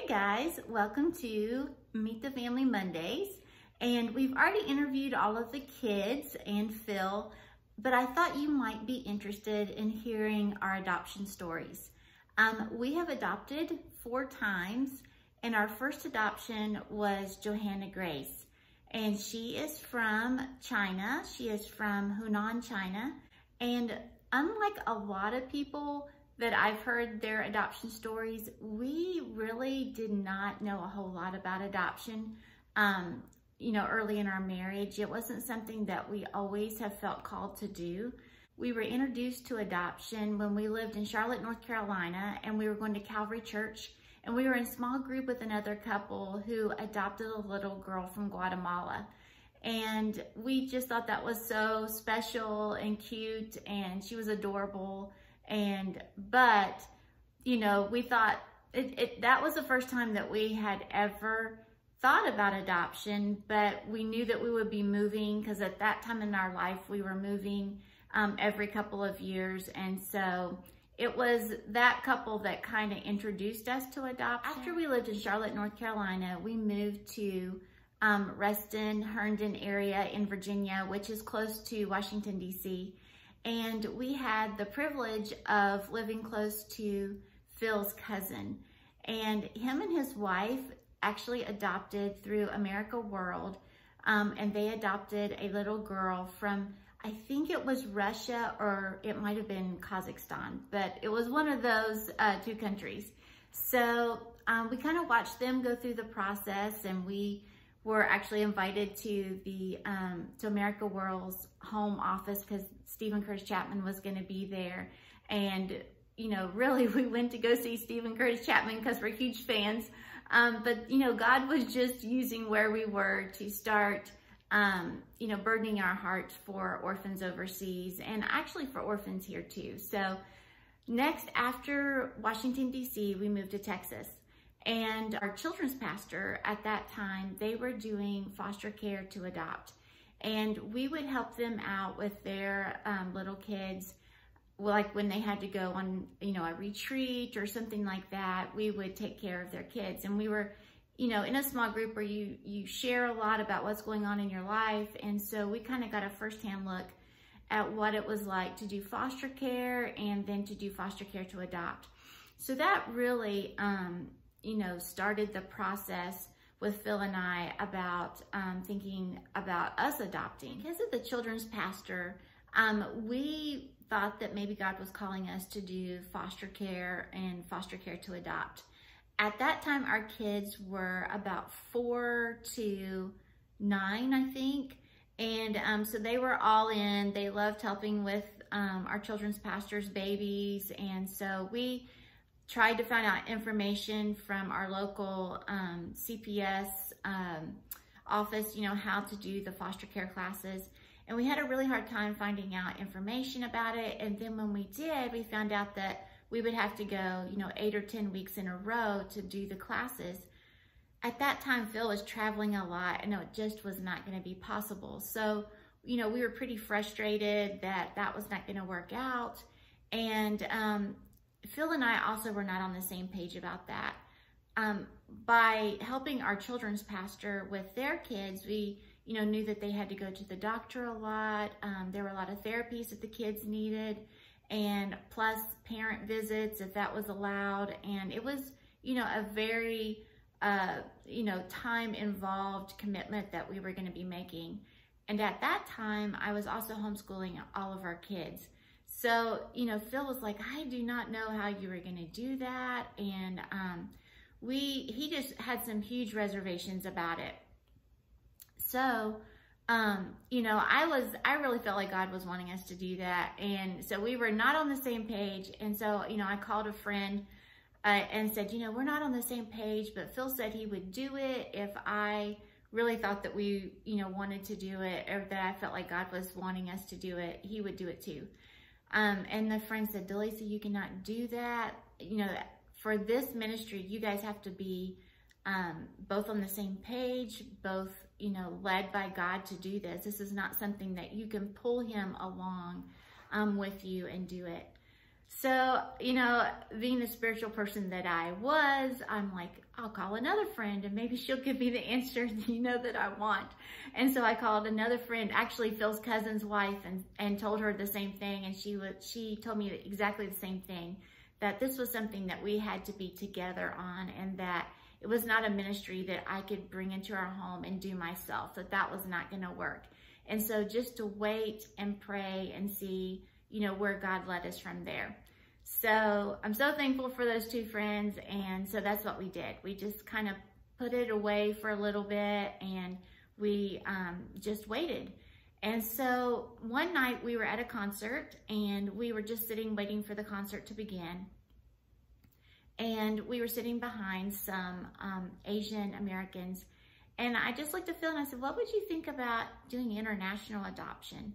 guys, welcome to Meet the Family Mondays. And we've already interviewed all of the kids and Phil, but I thought you might be interested in hearing our adoption stories. We have adopted 4 times, and our first adoption was JoHanna Grace. And she is from China. She is from Hunan, China. And unlike a lot of people that I've heard their adoption stories, we really did not know a whole lot about adoption, early in our marriage. It wasn't something that we always have felt called to do. We were introduced to adoption when we lived in Charlotte, North Carolina, and we were going to Calvary Church, and we were in a small group with another couple who adopted a little girl from Guatemala. And we just thought that was so special and cute, and she was adorable. But we thought that was the first time that we had ever thought about adoption, but we knew that we would be moving, because at that time in our life, we were moving every couple of years. And so it was that couple that kind of introduced us to adoption. After we lived in Charlotte, North Carolina, we moved to Reston, Herndon area in Virginia, which is close to Washington, D.C. And we had the privilege of living close to Phil's cousin. And him and his wife actually adopted through America World. And they adopted a little girl from, I think it was Russia, or it might have been Kazakhstan, but it was one of those 2 countries. So we kind of watched them go through the process, and we were actually invited to the to America World's home office because Stephen Curtis Chapman was going to be there. And really, we went to go see Stephen Curtis Chapman because we're huge fans. But God was just using where we were to start, burdening our hearts for orphans overseas, and actually for orphans here too. So next, after Washington, D.C., we moved to Texas. And our children's pastor at that time, they were doing foster care to adopt. And we would help them out with their little kids. Like when they had to go on, a retreat or something like that, we would take care of their kids. And we were, in a small group where you share a lot about what's going on in your life. And so we kind of got a firsthand look at what it was like to do foster care and then to do foster care to adopt. So that really, started the process with Phil and I about thinking about us adopting. Because of the children's pastor, we thought that maybe God was calling us to do foster care and foster care to adopt. At that time, our kids were about 4 to 9, I think. And so they were all in. They loved helping with our children's pastor's babies. And so we tried to find out information from our local CPS office, how to do the foster care classes. And we had a really hard time finding out information about it. And then when we did, we found out that we would have to go, 8 or 10 weeks in a row to do the classes. At that time, Phil was traveling a lot, and it just was not going to be possible. So, we were pretty frustrated that that was not going to work out. And Phil and I also were not on the same page about that. By helping our children's pastor with their kids, we knew that they had to go to the doctor a lot. There were a lot of therapies that the kids needed, and plus parent visits if that was allowed. And it was, a very, time involved commitment that we were going to be making. And at that time, I was also homeschooling all of our kids. So, Phil was like, I do not know how you were going to do that. And he just had some huge reservations about it. So, I really felt like God was wanting us to do that. And so we were not on the same page. And so, I called a friend and said, we're not on the same page, but Phil said he would do it if I really thought that we, wanted to do it, or that I felt like God was wanting us to do it, he would do it too. And the friend said, Delisa, you cannot do that. For this ministry, you guys have to be both on the same page, both, led by God to do this. This is not something that you can pull him along with you and do it. So, you know, being the spiritual person that I was, I'm like, I'll call another friend and maybe she'll give me the answer, you know, that I want. And so I called another friend, actually Phil's cousin's wife, and told her the same thing. And she told me exactly the same thing, that this was something that we had to be together on, and that it was not a ministry that I could bring into our home and do myself, that was not going to work. And so just to wait and pray and see, you know, where God led us from there. So I'm so thankful for those two friends. And so that's what we did. We just kind of put it away for a little bit, and we just waited. And so one night we were at a concert, and we were just sitting waiting for the concert to begin. And we were sitting behind some Asian Americans. And I just looked at Phil and I said, what would you think about doing international adoption?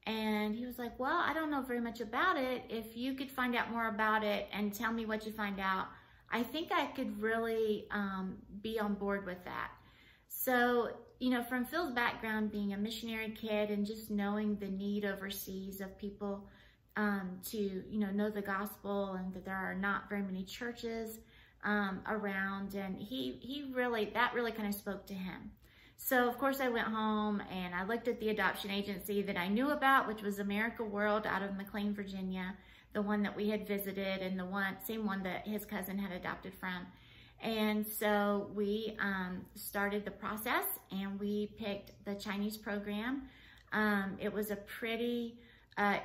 And he was like, well, I don't know very much about it. If you could find out more about it and tell me what you find out, I think I could really be on board with that. So, you know, from Phil's background, being a missionary kid and just knowing the need overseas of people to, you know the gospel, and that there are not very many churches around, and that really kind of spoke to him. So of course I went home and I looked at the adoption agency that I knew about, which was America World out of McLean, Virginia, the one that we had visited, and the same one that his cousin had adopted from. And so we started the process, and we picked the Chinese program. It was a pretty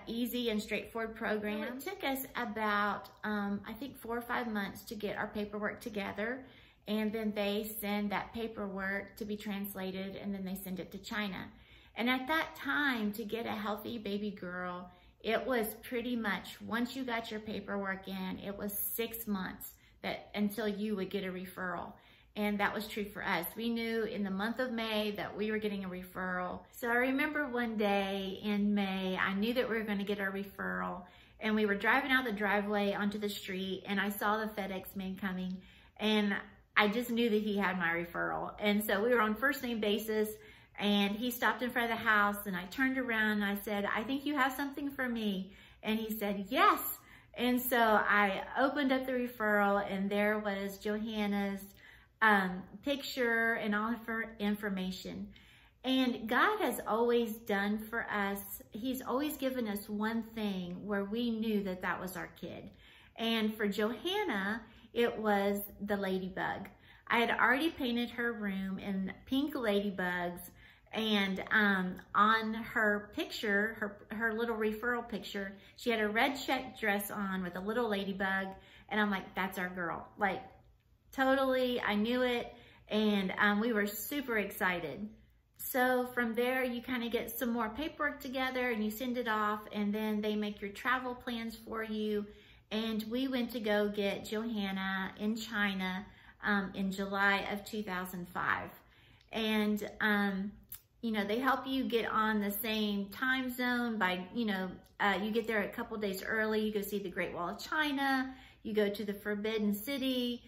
easy and straightforward program. It took us about, I think 4 or 5 months to get our paperwork together. And then they send that paperwork to be translated, and then they send it to China. And at that time, to get a healthy baby girl, it was pretty much, once you got your paperwork in, it was 6 months until you would get a referral. And that was true for us. We knew in the month of May that we were getting a referral. So I remember one day in May, I knew that we were going to get our referral, and we were driving out the driveway onto the street, and I saw the FedEx man coming, and I just knew that he had my referral. And so we were on first name basis, and he stopped in front of the house, and I turned around and I said, I think you have something for me. And he said, yes. And so I opened up the referral, and there was JoHanna's picture and all of her information. And God has always done for us, he's always given us one thing where we knew that that was our kid. And for JoHanna, it was the ladybug. I had already painted her room in pink ladybugs, and on her picture, her little referral picture, she had a red check dress on with a little ladybug, and I'm like, that's our girl. Like, totally, I knew it, and we were super excited. So from there, you kind of get some more paperwork together, and you send it off, and then they make your travel plans for you. And we went to go get JoHanna in China in July of 2005. And, you know, they help you get on the same time zone by, you know, you get there a couple days early, you go see the Great Wall of China, you go to the Forbidden City.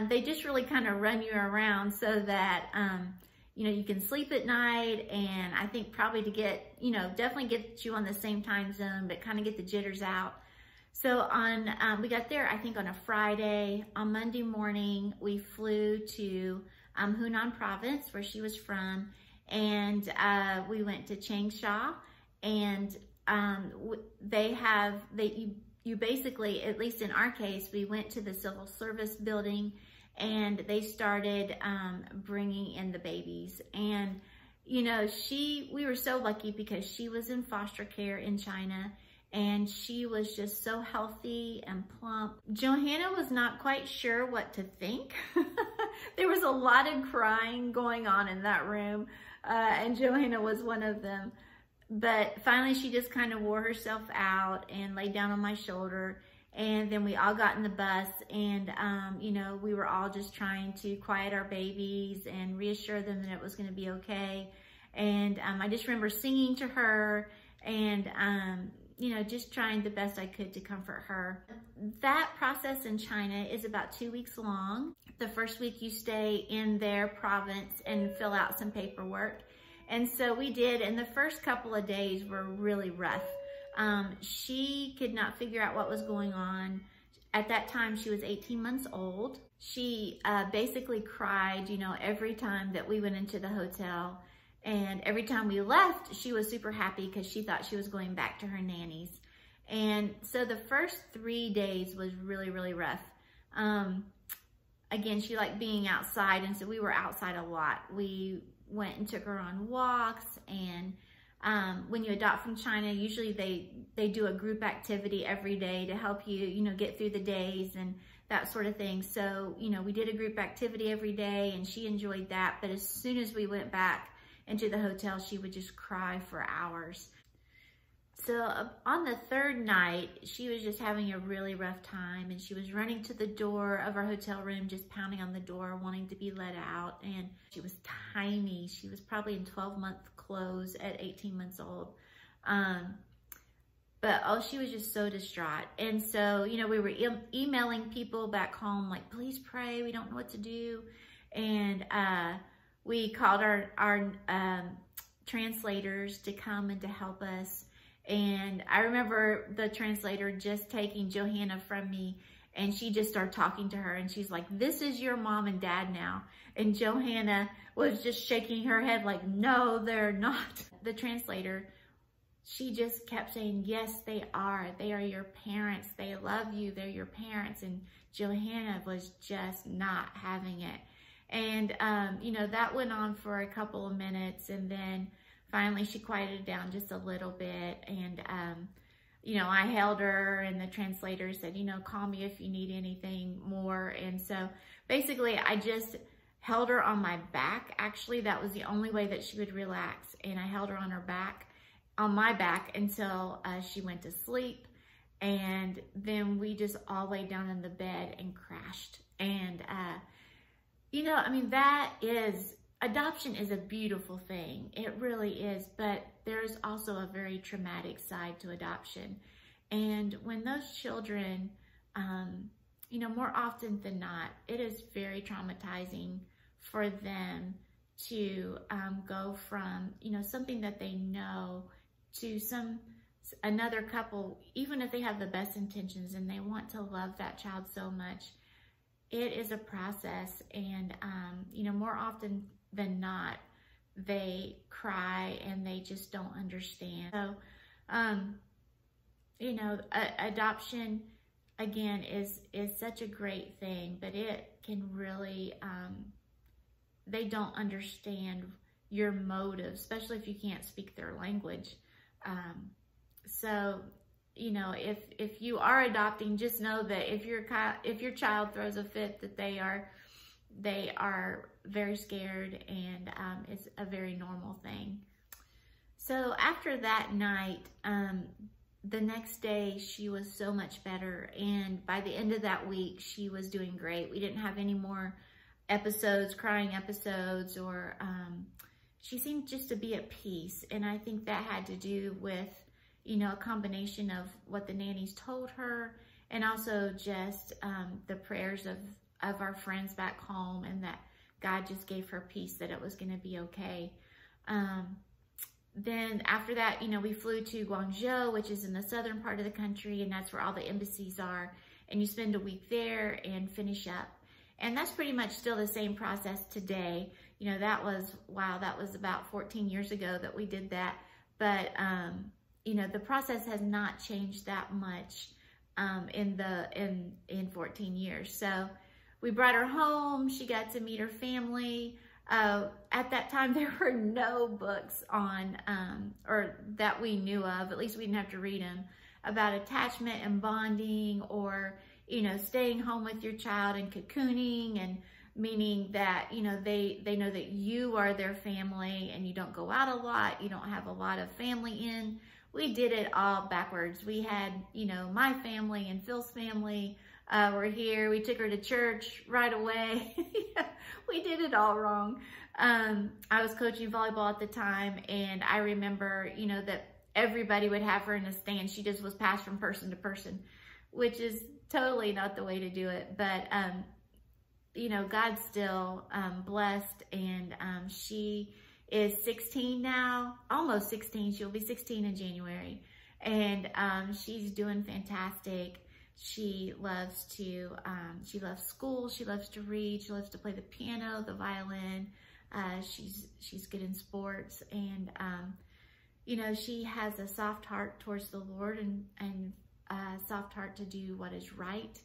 They just really kind of run you around so that, you know, you can sleep at night, and I think probably to get, you know, definitely get you on the same time zone, but kind of get the jitters out. So we got there, I think on a Friday. On Monday morning, we flew to Hunan province, where she was from, and we went to Changsha, and you basically, at least in our case, we went to the civil service building, and they started bringing in the babies. And, you know, we were so lucky because she was in foster care in China, and she was just so healthy and plump. JoHanna was not quite sure what to think. There was a lot of crying going on in that room, and JoHanna was one of them. But finally, she just kind of wore herself out and laid down on my shoulder. And then we all got in the bus, and, you know, we were all just trying to quiet our babies and reassure them that it was going to be okay. And I just remember singing to her, and, you know, just trying the best I could to comfort her. That process in China is about 2 weeks long. The first week you stay in their province and fill out some paperwork. And so we did, and the first couple of days were really rough. She could not figure out what was going on. At that time, she was 18 months old. She basically cried, you know, every time that we went into the hotel. And every time we left, she was super happy because she thought she was going back to her nanny's. And so the first 3 days was really, really rough. Again, she liked being outside, and so we were outside a lot. We went and took her on walks, and when you adopt from China, usually they do a group activity every day to help you, you know, get through the days and that sort of thing. So, you know, we did a group activity every day, and she enjoyed that. But as soon as we went back into the hotel, she would just cry for hours. So on the third night, she was just having a really rough time, and she was running to the door of our hotel room, just pounding on the door, wanting to be let out. And she was tiny. She was probably in 12-month clothes at 18 months old. But oh, she was just so distraught. And so, you know, we were emailing people back home, like, please pray, we don't know what to do. And we called our translators to come and to help us. And I remember the translator just taking JoHanna from me, and she just started talking to her, and she's like, this is your mom and dad now. And JoHanna was just shaking her head like, no, they're not. The translator, she just kept saying, yes, they are. They are your parents. They love you. They're your parents. And JoHanna was just not having it. And, you know, that went on for a couple of minutes, and then finally she quieted down just a little bit. And, you know, I held her, and the translator said, you know, call me if you need anything more. And so basically I just held her on my back. Actually, that was the only way that she would relax. And I held her on my back until she went to sleep. And then we just all laid down in the bed and crashed. And, you know, I mean, adoption is a beautiful thing. It really is, but there's also a very traumatic side to adoption. And when those children, you know, more often than not, it is very traumatizing for them to go from, you know, something that they know to another couple, even if they have the best intentions and they want to love that child so much. It is a process, and, you know, more often than not, they cry and they just don't understand. So, you know, adoption, again, is such a great thing, but it can really, they don't understand your motives, especially if you can't speak their language. So, you know, if you are adopting, just know that if your child throws a fit, that they are very scared, and it's a very normal thing. So after that night, the next day she was so much better, and by the end of that week she was doing great. We didn't have any more episodes, crying episodes, or she seemed just to be at peace. And I think that had to do with, you know, a combination of what the nannies told her, and also just the prayers of our friends back home, and that God just gave her peace that it was going to be okay. Then after that, you know, we flew to Guangzhou, which is in the southern part of the country, and that's where all the embassies are. And you spend a week there and finish up. And that's pretty much still the same process today. You know, that was about 14 years ago that we did that. But, you know, the process has not changed that much in 14 years. So we brought her home. She got to meet her family. At that time, there were no books on, or that we knew of, at least we didn't have to read them, about attachment and bonding, or, you know, staying home with your child and cocooning, and meaning that, you know, they know that you are their family and you don't go out a lot, you don't have a lot of family in. We did it all backwards. We had, you know, my family and Phil's family were here. We took her to church right away. We did it all wrong. I was coaching volleyball at the time, and I remember, you know, that everybody would have her in a stand. She just was passed from person to person, which is totally not the way to do it. But, you know, God's still blessed, and she is 16 now, almost 16. She'll be 16 in January. And she's doing fantastic. She loves school, she loves to read, she loves to play the piano, the violin. She's good in sports, and you know, she has a soft heart towards the Lord, and a soft heart to do what is right.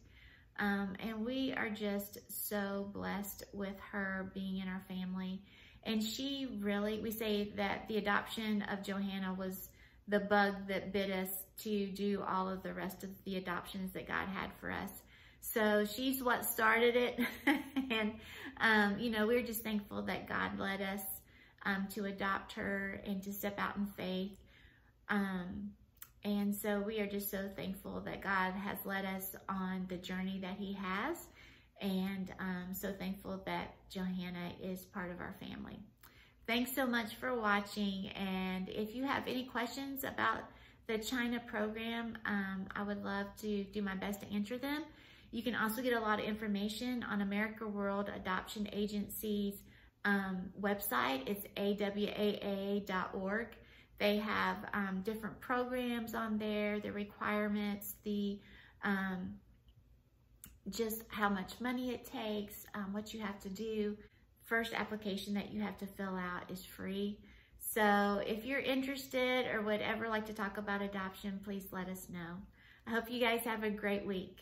And we are just so blessed with her being in our family. And she really, we say that the adoption of JoHanna was the bug that bit us to do all of the rest of the adoptions that God had for us. So she's what started it. And, you know, we're just thankful that God led us to adopt her and to step out in faith. And so we are just so thankful that God has led us on the journey that he has. And so thankful that JoHanna is part of our family. Thanks so much for watching. And if you have any questions about the China program, I would love to do my best to answer them. You can also get a lot of information on America World Adoption Agency's website. It's awaa.org. They have different programs on there, the requirements, the just how much money it takes, what you have to do. First application that you have to fill out is free. So if you're interested or would ever like to talk about adoption, please let us know. I hope you guys have a great week.